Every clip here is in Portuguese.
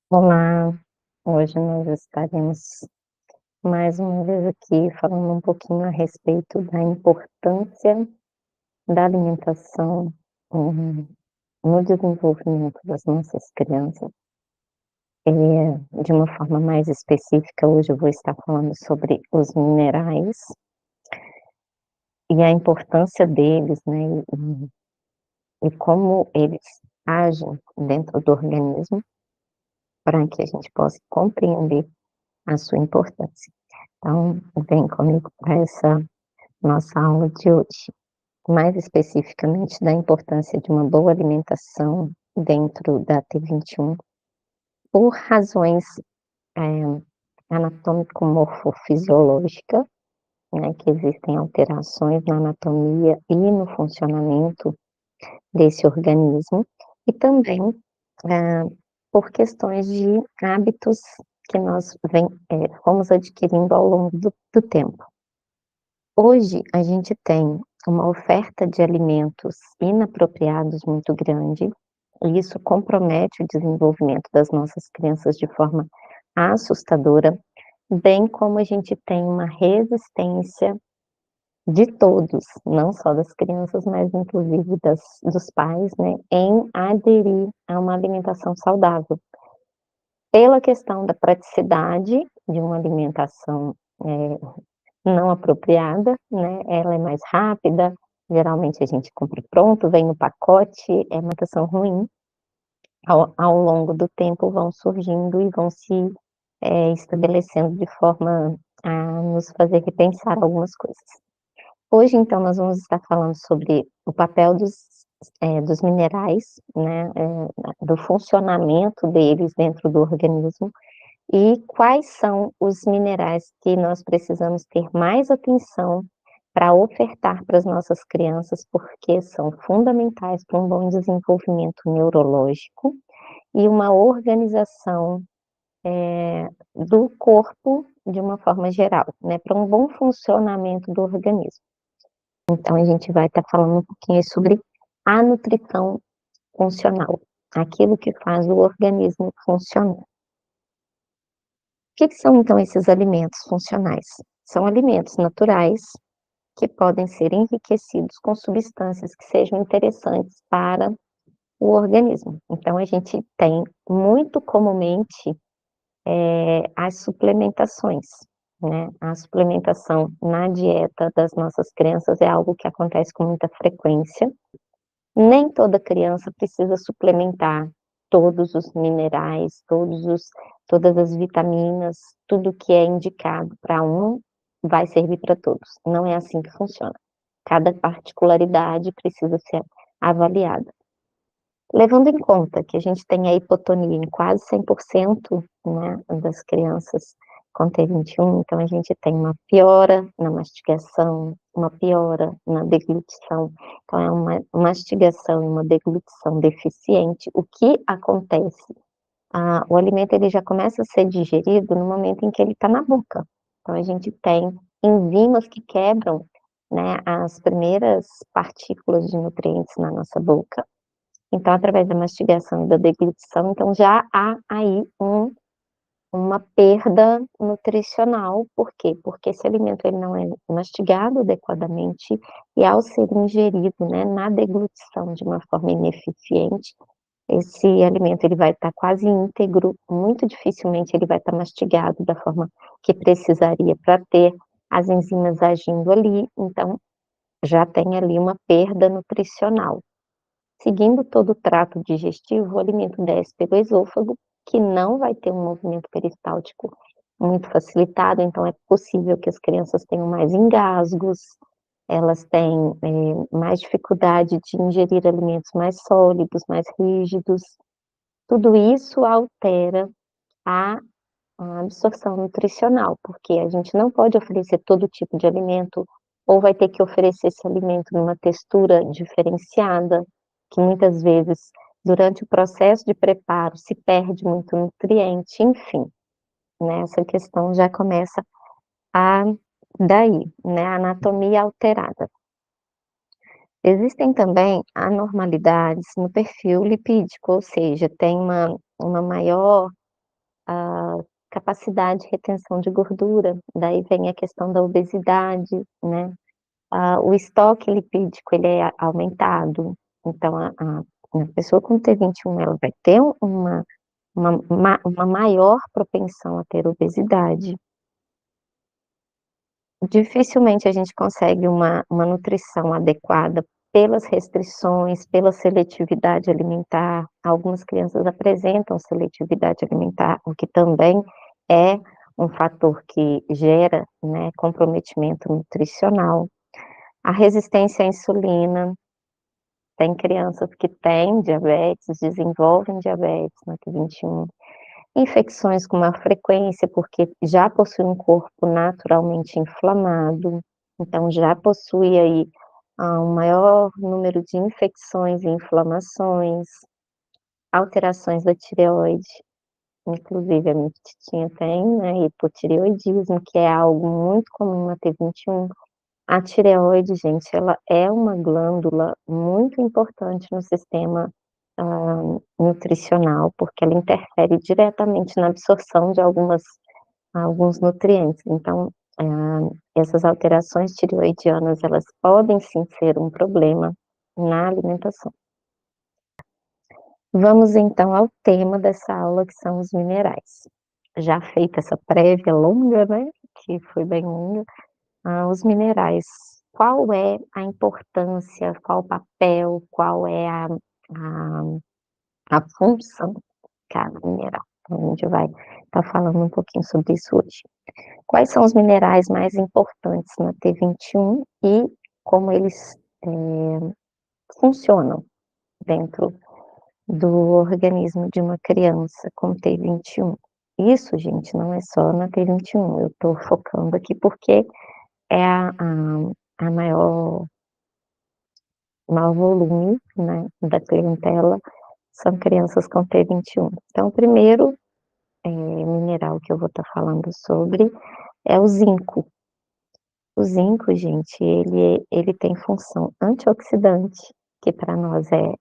Olá, hoje nós estaremos mais uma vez aqui falando um pouquinho a respeito da importância da alimentação, hum, no desenvolvimento das nossas crianças. De uma forma mais específica, hoje eu vou estar falando sobre os minerais e a importância deles, né, e como eles agem dentro do organismo, para que a gente possa compreender a sua importância. Então, vem comigo para essa nossa aula de hoje, mais especificamente da importância de uma boa alimentação dentro da T21, por razões, eh, anatômico-morfofisiológica, né, que existem alterações na anatomia e no funcionamento desse organismo, e também, ah, por questões de hábitos que nós fomos adquirindo ao longo do tempo. Hoje a gente tem uma oferta de alimentos inapropriados muito grande, e isso compromete o desenvolvimento das nossas crianças de forma assustadora, bem como a gente tem uma resistência de todos, não só das crianças, mas inclusive dos pais, né, em aderir a uma alimentação saudável. Pela questão da praticidade de uma alimentação, eh, não apropriada, né, ela é mais rápida, geralmente a gente compra pronto, vem no pacote, é uma alimentação ruim. Ao longo do tempo vão surgindo e vão se, estabelecendo de forma a nos fazer repensar algumas coisas. Hoje, então, nós vamos estar falando sobre o papel dos minerais, né, do funcionamento deles dentro do organismo e quais são os minerais que nós precisamos ter mais atenção para ofertar para as nossas crianças, porque são fundamentais para um bom desenvolvimento neurológico e uma organização, do corpo de uma forma geral, né, para um bom funcionamento do organismo. Então a gente vai estar falando um pouquinho sobre a nutrição funcional, aquilo que faz o organismo funcionar. Que são então esses alimentos funcionais? São alimentos naturais que podem ser enriquecidos com substâncias que sejam interessantes para o organismo. Então a gente tem muito comumente, as suplementações, né. A suplementação na dieta das nossas crianças é algo que acontece com muita frequência. Nem toda criança precisa suplementar todos os minerais, todas as vitaminas, tudo que é indicado para um, vai servir para todos. Não é assim que funciona. Cada particularidade precisa ser avaliada. Levando em conta que a gente tem a hipotonia em quase 100%, né, das crianças com T21, então a gente tem uma piora na mastigação, uma piora na deglutição, então é uma mastigação e uma deglutição deficiente. O que acontece? O alimento ele já começa a ser digerido no momento em que ele está na boca. Então a gente tem enzimas que quebram, né, as primeiras partículas de nutrientes na nossa boca, então, através da mastigação e da deglutição, então já há aí uma perda nutricional, por quê? Porque esse alimento ele não é mastigado adequadamente e ao ser ingerido, né, na deglutição de uma forma ineficiente, esse alimento ele vai estar quase íntegro, muito dificilmente ele vai estar mastigado da forma que precisaria para ter as enzimas agindo ali, então já tem ali uma perda nutricional. Seguindo todo o trato digestivo, o alimento desce pelo esôfago, que não vai ter um movimento peristáltico muito facilitado, então é possível que as crianças tenham mais engasgos, elas têm, mais dificuldade de ingerir alimentos mais sólidos, mais rígidos. Tudo isso altera a a absorção nutricional, porque a gente não pode oferecer todo tipo de alimento, ou vai ter que oferecer esse alimento numa textura diferenciada, que muitas vezes, durante o processo de preparo, se perde muito nutriente, enfim, né, essa questão já começa a daí, né, a anatomia alterada. Existem também anormalidades no perfil lipídico, ou seja, tem uma maior capacidade de retenção de gordura, daí vem a questão da obesidade, né. O estoque lipídico ele é aumentado, então a pessoa com T21 ela vai ter uma maior propensão a ter obesidade. Dificilmente a gente consegue uma nutrição adequada pelas restrições, pela seletividade alimentar. Algumas crianças apresentam seletividade alimentar, o que também é um fator que gera, né, comprometimento nutricional. A resistência à insulina, tem crianças que têm diabetes, desenvolvem diabetes na T21. Infecções com uma frequência, porque já possui um corpo naturalmente inflamado, então já possui aí, um maior número de infecções e inflamações, alterações da tireoide, inclusive a minha titinha tem, né, hipotireoidismo, que é algo muito comum na T21. A tireoide, gente, ela é uma glândula muito importante no sistema, nutricional, porque ela interfere diretamente na absorção de alguns nutrientes. Então, essas alterações tireoidianas, elas podem sim ser um problema na alimentação. Vamos então ao tema dessa aula, que são os minerais. Já feita essa prévia longa, né, que foi bem longa. Os minerais, qual é a importância, qual o papel, qual é a função de cada mineral? Então, a gente vai estar falando um pouquinho sobre isso hoje. Quais são os minerais mais importantes na T21 e como eles, funcionam dentro do organismo de uma criança com T21? Isso, gente, não é só na T21, eu estou focando aqui porque é a maior volume, né, da clientela são crianças com T21. Então, o primeiro, mineral que eu vou estar falando sobre é o zinco. O zinco, gente, ele tem função antioxidante, que para nós é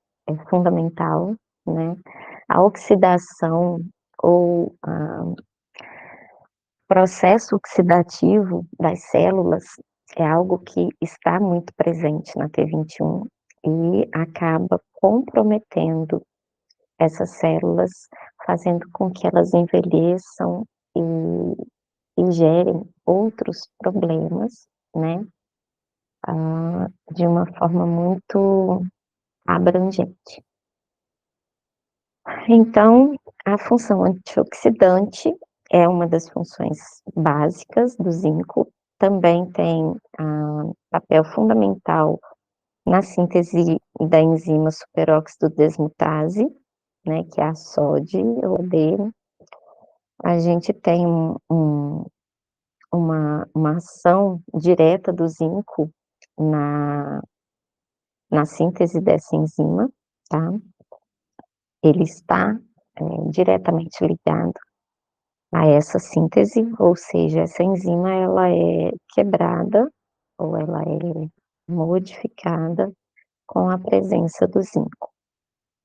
fundamental, né. A oxidação ou processo oxidativo das células é algo que está muito presente na T21 e acaba comprometendo essas células, fazendo com que elas envelheçam e gerem outros problemas, né, de uma forma muito abrangente. Então, a função antioxidante é uma das funções básicas do zinco, também tem, papel fundamental na síntese da enzima superóxido desmutase, né, que é a SOD. A gente tem uma ação direta do zinco na síntese dessa enzima, tá. Ele está, diretamente ligado a essa síntese, ou seja, essa enzima ela é quebrada ou ela é modificada com a presença do zinco.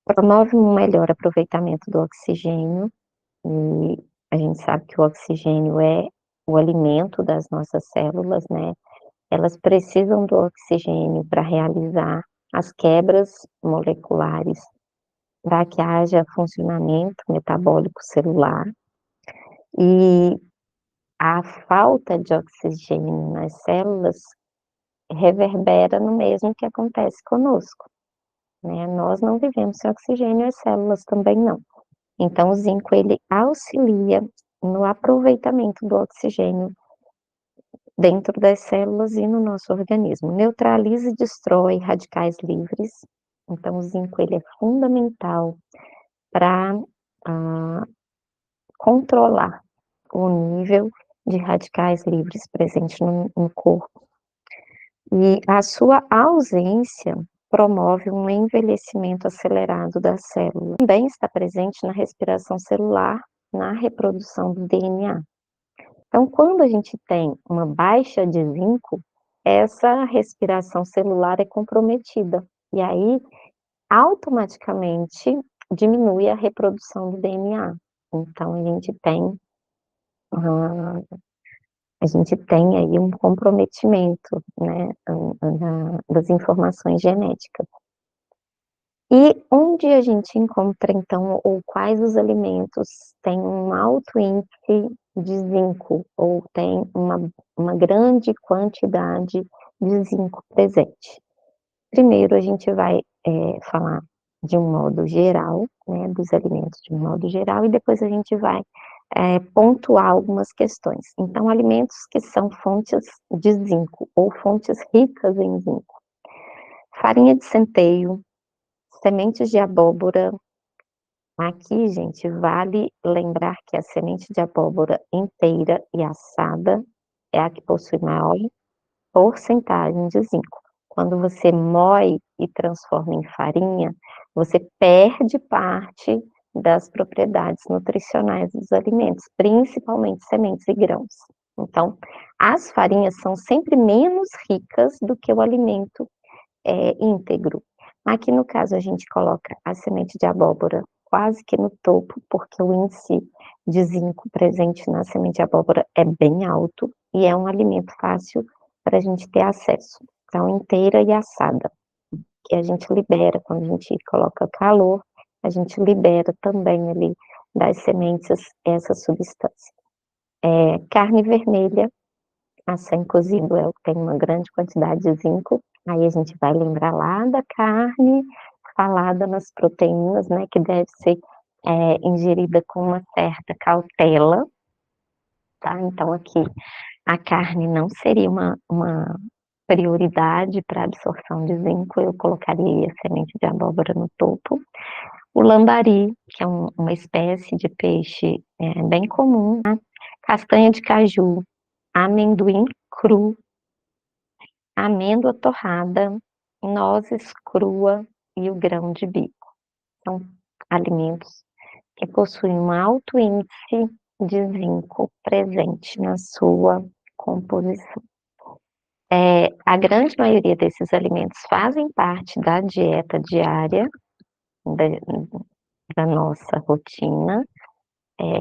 Promove um melhor aproveitamento do oxigênio, e a gente sabe que o oxigênio é o alimento das nossas células, né, elas precisam do oxigênio para realizar as quebras moleculares, para que haja funcionamento metabólico celular, e a falta de oxigênio nas células reverbera no mesmo que acontece conosco, né, nós não vivemos sem oxigênio, as células também não. Então o zinco ele auxilia no aproveitamento do oxigênio dentro das células e no nosso organismo. Neutraliza e destrói radicais livres, então o zinco ele é fundamental para controlar o nível de radicais livres presentes no corpo. E a sua ausência promove um envelhecimento acelerado da célula. Também está presente na respiração celular, na reprodução do DNA. Então, quando a gente tem uma baixa de zinco, essa respiração celular é comprometida, e aí automaticamente diminui a reprodução do DNA. Então a gente tem ah, a gente tem aí um comprometimento, né, das informações genéticas. E onde a gente encontra então, ou quais os alimentos têm um alto índice de zinco, ou tem uma grande quantidade de zinco presente? Primeiro a gente vai, falar de um modo geral, né, dos alimentos de um modo geral, e depois a gente vai, pontuar algumas questões. Então, alimentos que são fontes de zinco, ou fontes ricas em zinco: farinha de centeio, sementes de abóbora. Aqui, gente, vale lembrar que a semente de abóbora inteira e assada é a que possui maior porcentagem de zinco. Quando você moe e transforma em farinha, você perde parte das propriedades nutricionais dos alimentos, principalmente sementes e grãos. Então, as farinhas são sempre menos ricas do que o alimento íntegro. Aqui no caso a gente coloca a semente de abóbora quase que no topo, porque o índice de zinco presente na semente de abóbora é bem alto e é um alimento fácil para a gente ter acesso. Então, inteira e assada, que a gente libera quando a gente coloca calor, a gente libera também ali das sementes essa substância. Carne vermelha, a sem cozido, tem uma grande quantidade de zinco, aí a gente vai lembrar lá da carne, falada nas proteínas, né, que deve ser, ingerida com uma certa cautela, tá. Então aqui, a carne não seria uma prioridade para absorção de zinco, eu colocaria a semente de abóbora no topo. O lambari, que é uma espécie de peixe, bem comum, tá. Castanha de caju, amendoim cru, amêndoa torrada, nozes crua e o grão de bico. São alimentos que possuem um alto índice de zinco presente na sua composição. A grande maioria desses alimentos fazem parte da dieta diária da da nossa rotina,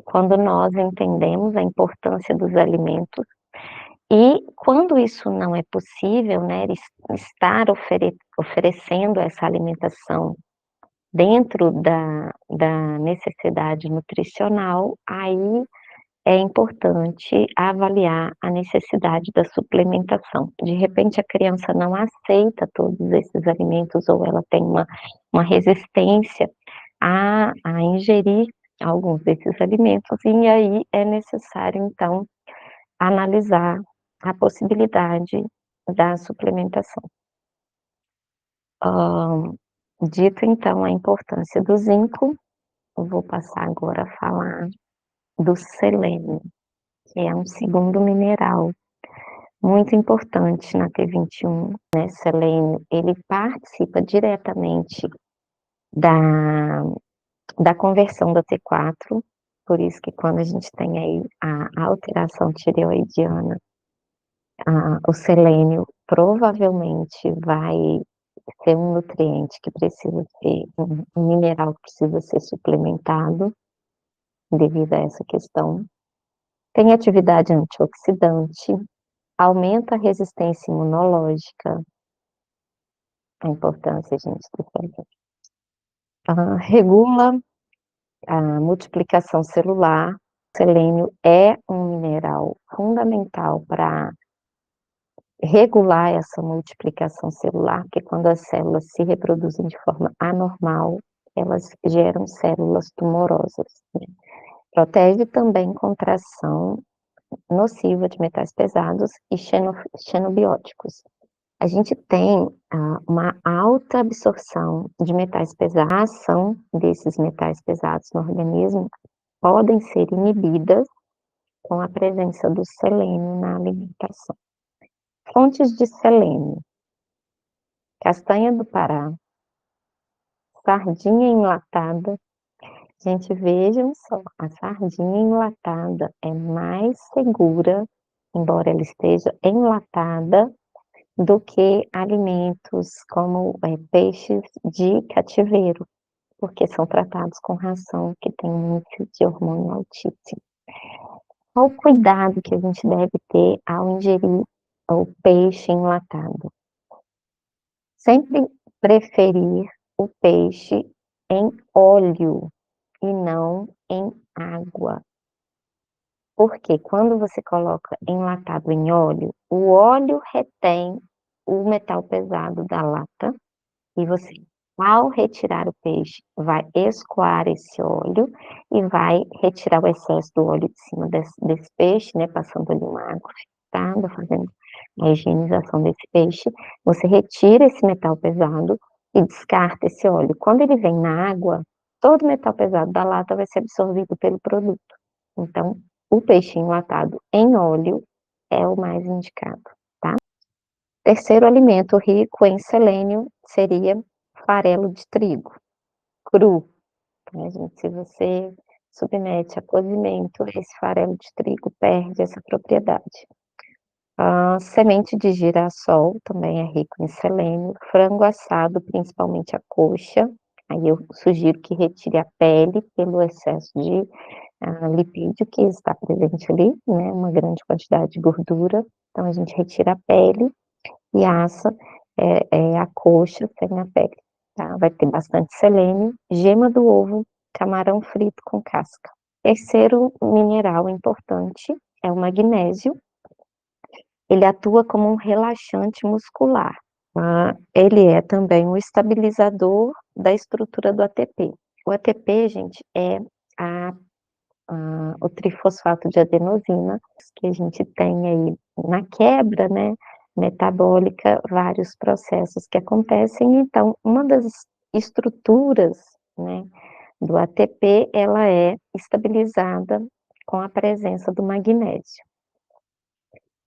quando nós entendemos a importância dos alimentos. E quando isso não é possível, né, estar oferecendo essa alimentação dentro da necessidade nutricional, aí é importante avaliar a necessidade da suplementação. De repente, a criança não aceita todos esses alimentos ou ela tem uma resistência a ingerir alguns desses alimentos, e aí é necessário, então, analisar a possibilidade da suplementação. Hã, dito então a importância do zinco, eu vou passar agora a falar do selênio, que é um segundo mineral muito importante na T21, né. Selênio, ele participa diretamente da da conversão da T4, por isso que quando a gente tem aí a alteração tireoidiana, o selênio provavelmente vai ser um nutriente que precisa ser um mineral que precisa ser suplementado, devido a essa questão. Tem atividade antioxidante, aumenta a resistência imunológica, a importância, gente, do selênio. Regula a multiplicação celular. O selênio é um mineral fundamental para regular essa multiplicação celular, porque quando as células se reproduzem de forma anormal, elas geram células tumorosas, né. Protege também contra a ação nociva de metais pesados e xenobióticos. A gente tem, uma alta absorção de metais pesados. A ação desses metais pesados no organismo podem ser inibidas com a presença do selênio na alimentação. Fontes de selênio: castanha do Pará, sardinha enlatada. Gente, vejam só, a sardinha enlatada é mais segura, embora ela esteja enlatada, do que alimentos como, peixes de cativeiro, porque são tratados com ração que tem um índice de hormônio altíssimo. Qual o cuidado que a gente deve ter ao ingerir o peixe enlatado? Sempre preferir o peixe em óleo e não em água. Porque quando você coloca enlatado em óleo, o óleo retém o metal pesado da lata e você, ao retirar o peixe, vai escoar esse óleo e vai retirar o excesso do óleo de cima desse peixe, né, passando ali uma água filtrada, fazendo a higienização desse peixe. Você retira esse metal pesado e descarta esse óleo. Quando ele vem na água, todo o metal pesado da lata vai ser absorvido pelo produto. Então, o peixe enlatado em óleo é o mais indicado, tá? Terceiro alimento rico em selênio seria farelo de trigo, cru, né, gente? Se você submete a cozimento, esse farelo de trigo perde essa propriedade. A semente de girassol também é rico em selênio, frango assado, principalmente a coxa, aí eu sugiro que retire a pele pelo excesso de lipídio que está presente ali, né, uma grande quantidade de gordura, então a gente retira a pele e assa, a coxa sem a pele, tá, vai ter bastante selênio, gema do ovo, camarão frito com casca. Terceiro mineral importante é o magnésio, ele atua como um relaxante muscular, tá, ele é também um estabilizador da estrutura do ATP. O ATP, gente, é a o trifosfato de adenosina, que a gente tem aí na quebra, né, metabólica, vários processos que acontecem. Então, uma das estruturas, né, do ATP, ela é estabilizada com a presença do magnésio.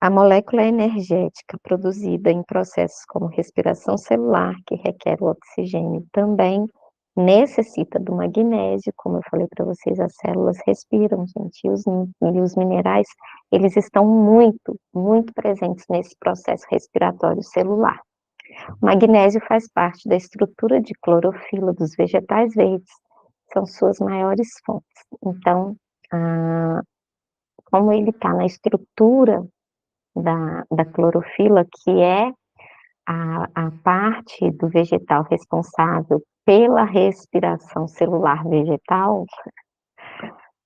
A molécula energética produzida em processos como respiração celular, que requer o oxigênio, também necessita do magnésio, como eu falei para vocês, as células respiram, gente, e os minerais, eles estão muito, muito presentes nesse processo respiratório celular. O magnésio faz parte da estrutura de clorofila dos vegetais verdes, são suas maiores fontes. Então, como ele está na estrutura da clorofila, que é a parte do vegetal responsável pela respiração celular vegetal,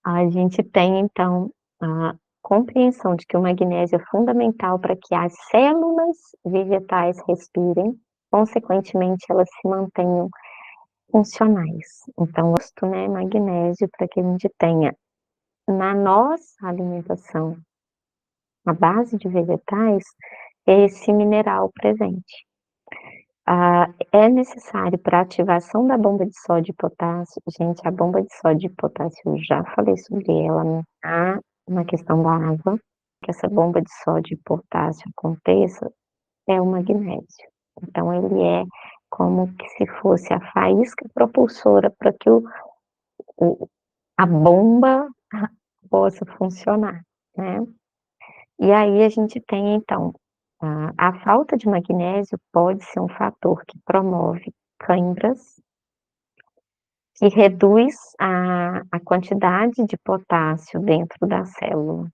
a gente tem, então, a compreensão de que o magnésio é fundamental para que as células vegetais respirem, consequentemente, elas se mantenham funcionais. Então, gosto, né, magnésio para que a gente tenha na nossa alimentação, a base de vegetais, esse mineral presente. É necessário para a ativação da bomba de sódio e potássio, gente, a bomba de sódio e potássio, eu já falei sobre ela, né, na questão da água, que essa bomba de sódio e potássio aconteça, é o magnésio. Então ele é como que se fosse a faísca propulsora para que o a bomba possa funcionar, né. E aí a gente tem então, a falta de magnésio pode ser um fator que promove câimbras, que reduz a quantidade de potássio dentro da célula.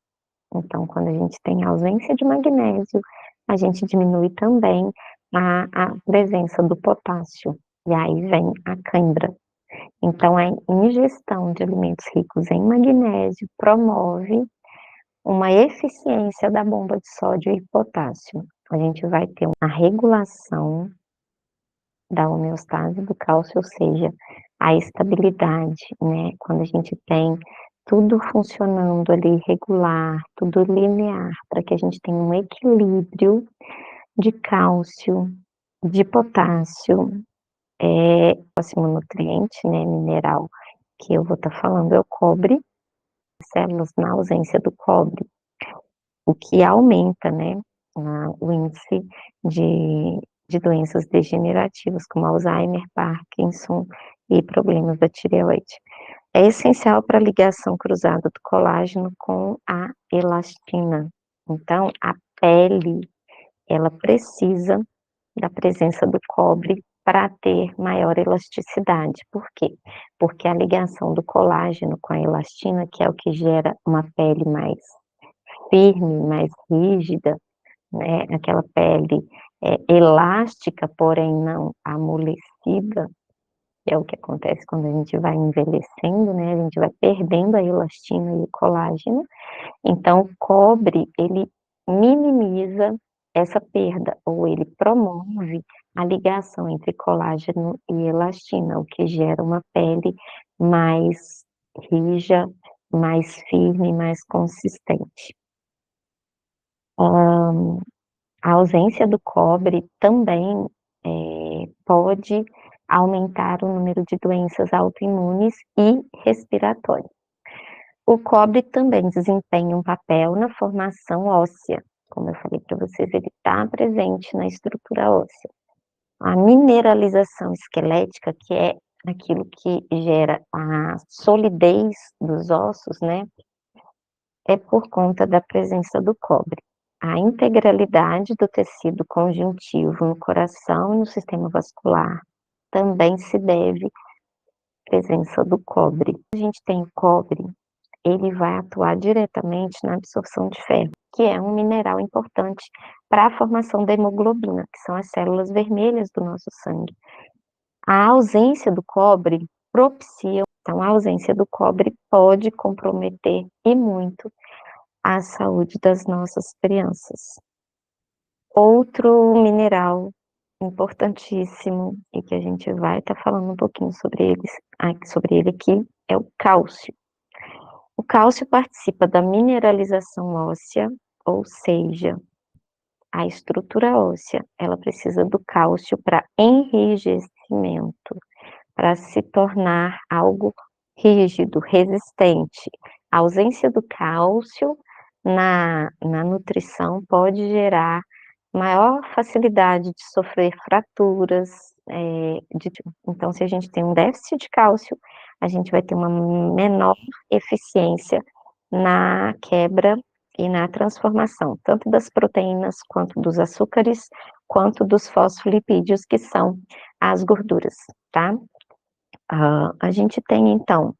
Então, quando a gente tem ausência de magnésio, a gente diminui também a presença do potássio, e aí vem a cãibra. Então, a ingestão de alimentos ricos em magnésio promove uma eficiência da bomba de sódio e potássio. A gente vai ter uma regulação da homeostase do cálcio, ou seja, a estabilidade, né, quando a gente tem tudo funcionando ali regular, tudo linear, para que a gente tenha um equilíbrio de cálcio, de potássio, o próximo nutriente, né, mineral, que eu vou estar falando é o cobre, células na ausência do cobre, o que aumenta, né, o índice de doenças degenerativas como Alzheimer, Parkinson e problemas da tireoide. É essencial para a ligação cruzada do colágeno com a elastina. Então, a pele, ela precisa da presença do cobre para ter maior elasticidade. Por quê? Porque a ligação do colágeno com a elastina, que é o que gera uma pele mais firme, mais rígida, né, aquela pele, elástica, porém não amolecida, que é o que acontece quando a gente vai envelhecendo, né, a gente vai perdendo a elastina e o colágeno. Então o cobre, ele minimiza essa perda, ou ele promove a ligação entre colágeno e elastina, o que gera uma pele mais rija, mais firme, mais consistente. A ausência do cobre também, pode aumentar o número de doenças autoimunes e respiratórias. O cobre também desempenha um papel na formação óssea, como eu falei para vocês, ele está presente na estrutura óssea. A mineralização esquelética, que é aquilo que gera a solidez dos ossos, né, é por conta da presença do cobre. A integralidade do tecido conjuntivo no coração e no sistema vascular também se deve à presença do cobre. A gente tem o cobre, ele vai atuar diretamente na absorção de ferro, que é um mineral importante para a formação da hemoglobina, que são as células vermelhas do nosso sangue. A ausência do cobre propicia, então a ausência do cobre pode comprometer e muito a saúde das nossas crianças. Outro mineral importantíssimo e que a gente vai estar falando um pouquinho sobre ele aqui, é o cálcio. O cálcio participa da mineralização óssea, ou seja, a estrutura óssea, ela precisa do cálcio para enrijecimento, para se tornar algo rígido, resistente. A ausência do cálcio na nutrição pode gerar maior facilidade de sofrer fraturas, então se a gente tem um déficit de cálcio, a gente vai ter uma menor eficiência na quebra e na transformação, tanto das proteínas, quanto dos açúcares, quanto dos fosfolipídios, que são as gorduras, tá? A gente tem, então,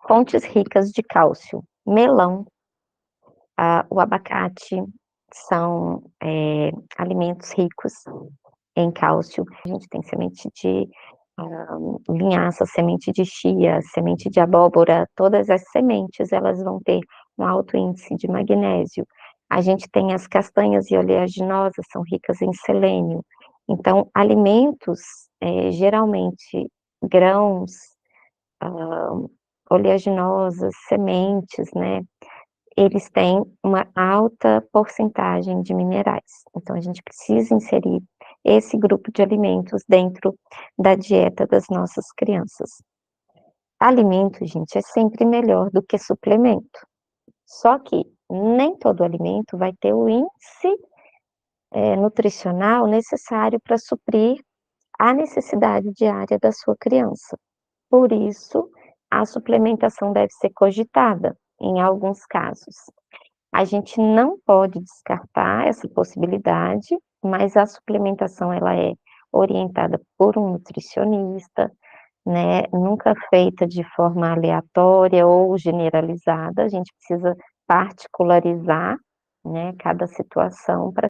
fontes ricas de cálcio: melão, o abacate, são alimentos ricos em cálcio. A gente tem semente de linhaça, semente de chia, semente de abóbora, todas as sementes, elas vão ter um alto índice de magnésio. A gente tem as castanhas e oleaginosas, são ricas em selênio. Então, alimentos, geralmente grãos, oleaginosas, sementes, né, eles têm uma alta porcentagem de minerais. Então, a gente precisa inserir esse grupo de alimentos dentro da dieta das nossas crianças. Alimento, gente, é sempre melhor do que suplemento. Só que nem todo alimento vai ter o índice nutricional necessário para suprir a necessidade diária da sua criança. Por isso, a suplementação deve ser cogitada em alguns casos. A gente não pode descartar essa possibilidade, mas a suplementação ela é orientada por um nutricionista, né, nunca feita de forma aleatória ou generalizada, a gente precisa particularizar, né, cada situação para